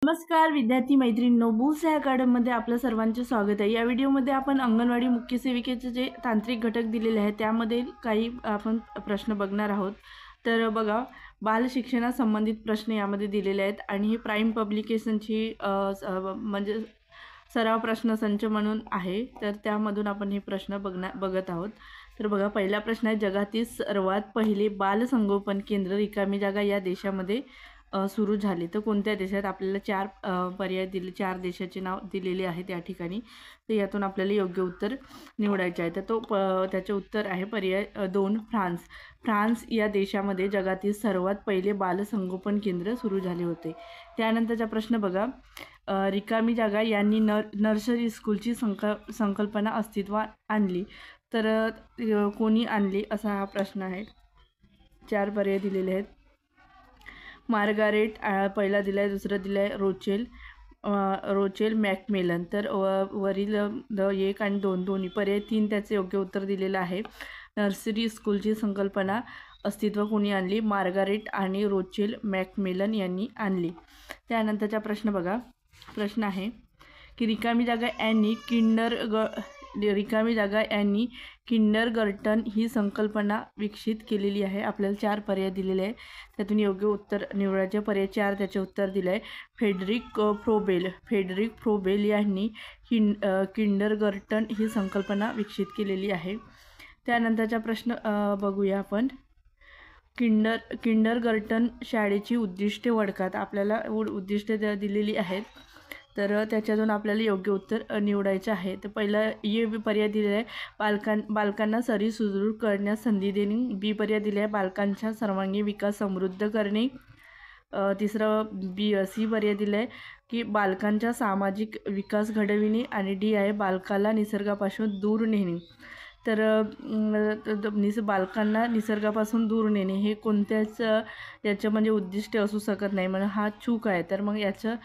नमस्कार विद्यार्थी मैत्रिणींनो, बुल्स या अकॅडमीमध्ये आपलं सर्वांचे स्वागत आहे। या व्हिडिओमध्ये आपण अंगणवाडी मुख्य सेविकेचे जे तांत्रिक घटक दिलेले आहेत त्यामध्ये काही आपण प्रश्न बघणार आहोत। तर बघा, बाल शिक्षणासंबंधित प्रश्न यामध्ये दिलेले आहेत आणि ही प्राइम पब्लिकेशनची म्हणजे सराव प्रश्नसंच म्हणून आहे। तर त्यामधून आपण हे प्रश्न बघत आहोत। तर बघा, पहिला प्रश्न आहे, जगातील सर्वात पहिले बाल संगोपन केंद्र रिकामी जागा या देशामध्ये सुरू झाले तर कोणत्या देशात? आपल्याला चार पर्याय दिले, चार देशाचे नाव दिलेले आहेत या ठिकाणी। तर यातून आपल्याला योग्य उत्तर निवडायचे आहे। तर त्याचे उत्तर आहे पर्याय 2, फ्रान्स। फ्रान्स या देशामध्ये जगातील सर्वात पहिले बालसंगोपन केंद्र सुरू झाले होते। त्यानंतरचा प्रश्न बघा, रिकामी जागा यांनी नर्सरी स्कूलची संकल्पना अस्तित्वात आणली तर कोणी आणली असा हा प्रश्न आहे। चार पर्याय दिलेले आहेत। मार्गारेट पहिला दिलाय, दुसरा दिलाय रोचेल मॅकमिलन। तर वरील 1 आणि 2 दोन्ही पर्याय 3 त्याचे योग्य उत्तर दिलेलं आहे। नर्सरी स्कूलची संकल्पना अस्तित्व कोणी आणली? मार्गारेट आणि रोचेल मॅकमिलन यांनी आणली। त्यानंतरचा प्रश्न बघा, प्रश्न आहे की रिकामी जागा यांनी किंडरगार्टन ही संकल्पना विकसित केलेली आहे। आपल्याला 4 पर्याय दिलेले आहे, त्यातून योग्य उत्तर निवडायचे। पर्याय 4 त्याचे उत्तर दिले आहे फेडरिक फ्रोबेल यांनी किंडरगार्टन ही संकल्पना विकसित केलेली आहे। त्यानंतरचा प्रश्न बघूया आपण, किंडरगार्टन शाळेची उद्दिष्टे ओळखा। आपल्याला उद्दिष्टे दिलेली आहेत, तर त्याच्यातून आपल्याला योग्य उत्तर निवडायचे आहे। तर पहिला ए पर्याय दिलेला आहे, बालकांना शरीर सुदृढ करण्यास संधी देणे। बी पर्याय दिले आहे, बालकांचा सर्वांगीण विकास समृद्ध करणे। तिसरा सी पर्याय दिला आहे की बालकांचा सामाजिक विकास घडविणे। आणि डी आहे, बालकाला निसर्गापासून दूर नेणे। तर बालकांना निसर्गापासून दूर नेणे हे कोणत्याच याचं म्हणजे उद्दिष्ट असू शकत नाही, म्हणजे हा चूक आहे। तर मग याचं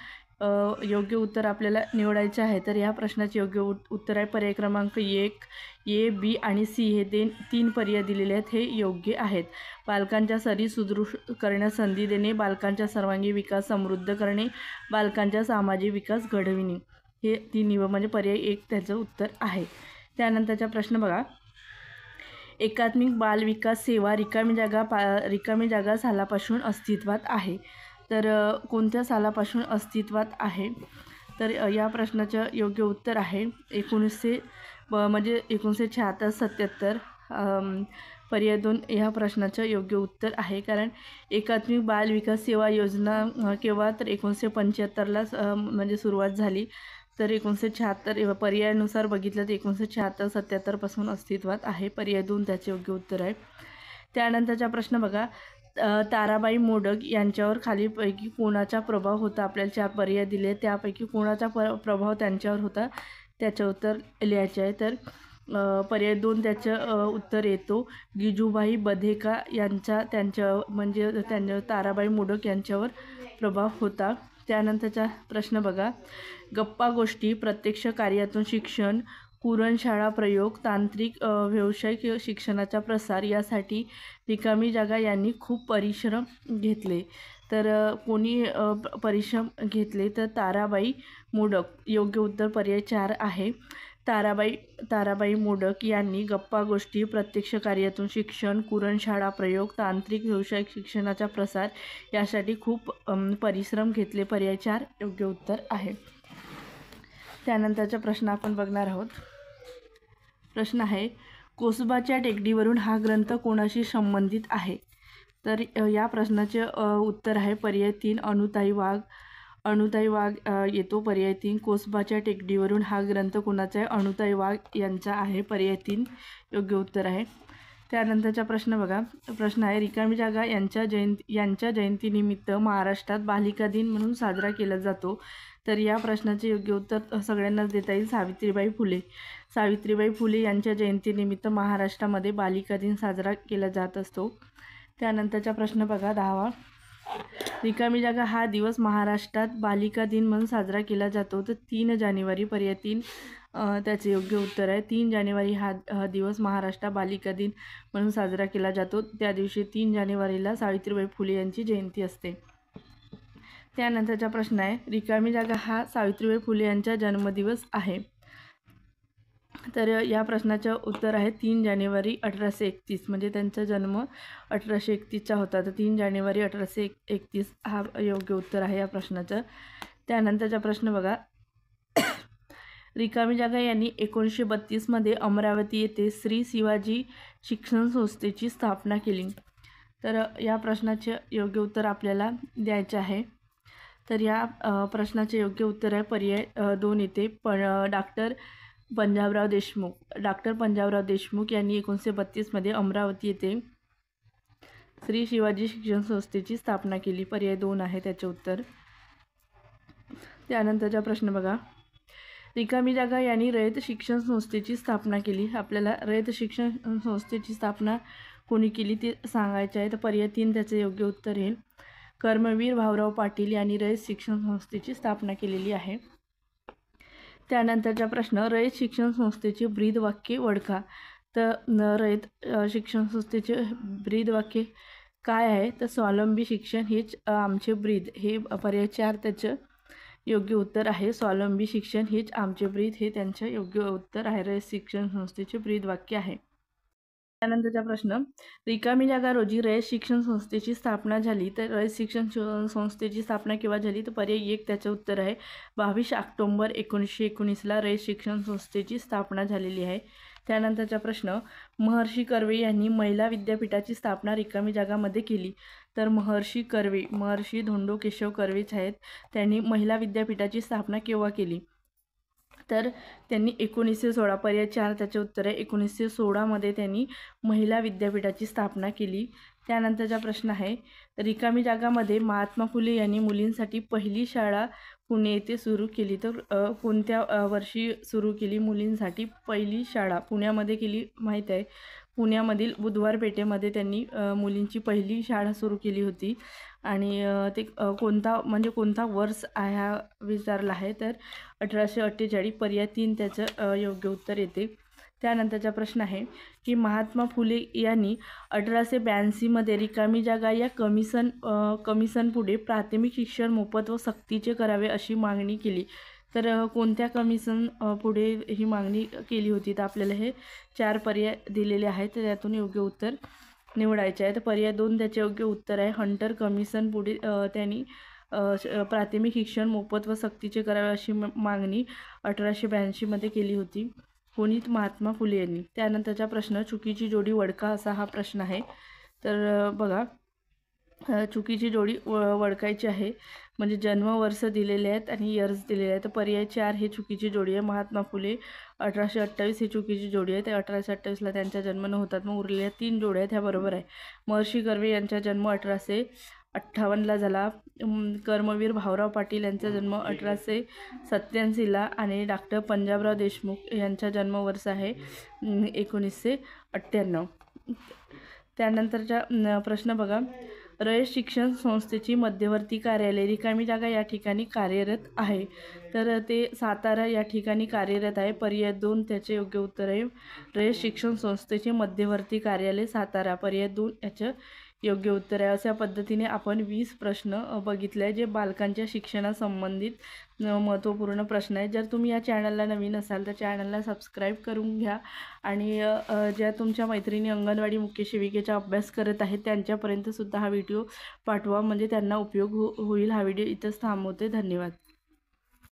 योग्य उत्तर आपल्याला निवडायचे आहे। तर या प्रश्नाचे योग्य उत्तर आहे पर्याय क्रमांक 1, ए, बी आणि सी हे 3 पर्याय दिलेले आहेत, हे योग्य आहेत। बालकांच्या शरीर सुदृढ करण्यास संधी देणे, बालकांचा सर्वांगीण विकास समृद्ध करणे, बालकांचा सामाजिक विकास घडविणे हे 3 म्हणजे पर्याय 1 त्याचं उत्तर आहे। त्यानंतरचा प्रश्न बघा, एकात्मिक बाल विकास सेवा रिकामी जागा सालापासून अस्तित्वात आहे तर कोणत्या सालापासून अस्तित्वात आहे? तर या प्रश्नाचं योग्य उत्तर आहे 1976-77। पर्याय 2 ह्या प्रश्नाचं योग्य उत्तर आहे, कारण एकात्मिक बाल विकास सेवा योजना केव्हा तर 1975ला म्हणजे सुरुवात झाली। तर 1976 पर्यायानुसार बघितलं तर 1976-77 पासून अस्तित्वात आहे। पर्याय 2 त्याचे योग्य उत्तर आहे। त्यानंतरचा प्रश्न बघा, ताराबाई मोडक यांच्यावर खालीलपैकी कोणाचा प्रभाव होता? आपल्याला 4 पर्याय दिले, त्यापैकी कोणाचा प्रभाव त्यांच्यावर होता त्याचे उत्तर लिहायचे आहे। तर पर्याय 2 त्याचं उत्तर येतो गिजूभाई बधेका त्यांच्या ताराबाई मोडक यांच्यावर प्रभाव होता। त्यानंतरचा प्रश्न बघा, गप्पा गोष्टी, प्रत्यक्ष कार्यातून शिक्षण, कुरणशाळा प्रयोग, तांत्रिक व्यावसायिक शिक्षणाचा प्रसार यासाठी रिकामी जागा यांनी खूप परिश्रम घेतले। तर कोणी परिश्रम घेतले? तर ताराबाई मोडक। योग्य उत्तर पर्याय 4 आहे। ताराबाई मोडक यांनी गप्पा गोष्टी, प्रत्यक्ष कार्यातून शिक्षण, कुरणशाळा प्रयोग, तांत्रिक व्यावसायिक शिक्षणाचा प्रसार यासाठी खूप परिश्रम घेतले। पर्याय 4 योग्य उत्तर आहे। त्यानंतरचा प्रश्न आपण बघणार आहोत। प्रश्न आहे, कोसबाच्या टेकडीवरून हा ग्रंथ कोणाशी संबंधित आहे? तर या प्रश्नाचे उत्तर आहे पर्याय 3, अनुताई वाघ येतो। पर्याय 3, कोसबाच्या टेकडीवरून हा ग्रंथ कोणाचा आहे? अनुताई वाघ यांचा आहे। पर्याय 3 योग्य उत्तर आहे। त्यानंतरचा प्रश्न बघा, प्रश्न आहे, रिकामी जागा यांच्या जयंतीनिमित्त महाराष्ट्रात बालिका दिन म्हणून साजरा केला जातो। तर या प्रश्नाचे योग्य उत्तर सगळ्यांनाच देता येईल, सावित्रीबाई फुले यांच्या जयंतीनिमित्त महाराष्ट्रामध्ये बालिका दिन साजरा केला जात असतो। त्यानंतरचा प्रश्न बघा 10वा, रिकामी जागा हा दिवस महाराष्ट्रात बालिका दिन म्हणून साजरा केला जातो तर 3 जानेवारी। पर्याय 3 त्याचे योग्य उत्तर आहे। 3 जानेवारी हा दिवस महाराष्ट्रात बालिका दिन म्हणून साजरा केला जातो। त्या दिवशी 3 जानेवारीला सावित्रीबाई फुले यांची जयंती असते। त्यानंतरचा प्रश्न आहे, रिकामी जागा हा सावित्रीबाई फुले यांचा जन्मदिवस आहे. तर या प्रश्नाचं उत्तर आहे 3 जानेवारी 1831, म्हणजे त्यांचा जन्म 1831चा होता. तर 3 जानेवारी 1831 हा योग्य उत्तर आहे या प्रश्नाचं. त्यानंतरचा प्रश्न बघा, रिकामी जागा यांनी 1932मध्ये अमरावती येथे श्री शिवाजी शिक्षण संस्थेची स्थापना केली. तर या प्रश्नाचे योग्य उत्तर आपल्याला द्यायचे आहे. तर या प्रश्नाचे योग्य उत्तर आहे पर्याय 2 येथे. डॉक्टर पंजाबराव देशमुख यांनी 1932मध्ये अमरावती येथे श्री शिवाजी शिक्षण संस्थेची स्थापना केली. पर्याय 2 आहे त्याचे उत्तर. त्यानंतरचा प्रश्न बघा, रिकामी जागा यांनी रयत शिक्षण संस्थेची स्थापना केली. आपल्याला रयत शिक्षण संस्थेची स्थापना कोणी केली ते सांगायचे आहे. तर पर्याय 3 त्याचे योग्य उत्तर येईल. कर्मवीर भाऊराव पाटील यांनी रयत शिक्षण संस्थेची स्थापना केलेली आहे. त्यानंतरचा प्रश्न, रयत शिक्षण संस्थेचे ब्रीद वाक्य ओळखा. तर रयत शिक्षण संस्थेचे ब्रीद वाक्य काय आहे? तर स्वावलंबी शिक्षण हेच आमचे ब्रीद, हे पर्याय 4 त्याचं योग्य उत्तर आहे. स्वावलंबी शिक्षण हेच आमचे ब्रीद हे त्यांचं योग्य उत्तर आहे. रयत शिक्षण संस्थेचे ब्रीद वाक्य आहे. त्यानंतरचा प्रश्न, रिकामी जागा रोजी रयत शिक्षण संस्थेची स्थापना झाली. तर रयत शिक्षण संस्थेची स्थापना केव्हा झाली? तर पर्याय 1 त्याचं उत्तर आहे 22 ऑक्टोबर 1919ला रयत शिक्षण संस्थेची स्थापना झालेली आहे. त्यानंतरचा प्रश्न, महर्षी कर्वे यांनी महिला विद्यापीठाची स्थापना रिकामी जागामध्ये केली. तर महर्षी धोंडो केशव कर्वेच आहेत. त्यांनी महिला विद्यापीठाची स्थापना केव्हा केली? तर त्यांनी 1916, पर्याय 4 त्याचे उत्तर आहे 1916मध्ये त्यांनी महिला विद्यापीठाची स्थापना केली. त्यानंतरचा प्रश्न आहे, रिकामी जागामध्ये महात्मा फुले यांनी मुलींसाठी पहिली शाळा पुणे येथे सुरू केली. तर कोणत्या वर्षी सुरू केली मुलींसाठी पहिली शाळा? पुण्यामध्ये केली माहीत आहे. पुण्यामधील बुधवार पेठेमध्ये त्यांनी मुलींची पहिली शाळा सुरू केली होती. आणि ते कोणता वर्ष हा विचारला आहे. तर 1848, पर्याय 3 त्याचं योग्य उत्तर येते. त्यानंतरचा प्रश्न आहे की महात्मा फुले यांनी 1882मध्ये रिकामी जागा या कमिशन पुढे प्राथमिक शिक्षण मोफत व सक्तीचे करावे अशी मागणी केली. तर कोणत्या कमिशन पुढे ही मागणी केली होती? तर आपल्याला हे 4 पर्याय दिलेले आहेत. तर त्यातून योग्य उत्तर निवडायचे आहे. तर पर्याय 2 त्याचे योग्य उत्तर आहे. हंटर कमिशन पुढे त्यांनी प्राथमिक शिक्षण मोफत व सक्तीचे करावे अशी मागणी 1882मध्ये केली होती. कोणी? महात्मा फुले यांनी. त्यानंतरचा प्रश्न, चुकीची जोडी ओळखा असा हा प्रश्न आहे. तर बघा, चुकीची जोडी ओळखायची आहे. म्हणजे जन्मवर्ष दिलेले आहेत आणि इयर्स दिलेले आहेत. तर पर्याय 4 हे चुकीची जोडी आहे. महात्मा फुले 1828 ही चुकीची जोडी आहे. तर 1828ला त्यांचा जन्म नव्हता. मग उरलेल्या 3 जोड्या आहेत ह्या बरोबर आहे. महर्षी कर्वे यांचा जन्म 1858ला झाला. कर्मवीर भाऊराव पाटील यांचा जन्म 1887ला आणि डॉक्टर पंजाबराव देशमुख यांचा जन्मवर्ष आहे 1998. त्यानंतरचा प्रश्न बघा, रयत शिक्षण संस्थेची मध्यवर्ती कार्यालय रिकामी जागा या ठिकाणी कार्यरत आहे. तर ते सातारा या ठिकाणी कार्यरत आहे. पर्याय 2 त्याचे योग्य उत्तर आहे. रयत शिक्षण संस्थेचे मध्यवर्ती कार्यालय सातारा, पर्याय 2 याचं योग्य उत्तर आहे. अशा पद्धतीने आपण 20 प्रश्न बघितले आहे जे बालकांच्या शिक्षणासंबंधित महत्त्वपूर्ण प्रश्न आहेत. जर तुम्ही या चॅनलला नवीन असाल तर चॅनलला सबस्क्राईब करून घ्या आणि ज्या तुमच्या मैत्रिणी अंगणवाडी मुख्य सेविकेचा अभ्यास करत आहेत त्यांच्यापर्यंतसुद्धा हा व्हिडिओ पाठवा, म्हणजे त्यांना उपयोग होईल. हा व्हिडिओ इथंच थांबवते. धन्यवाद.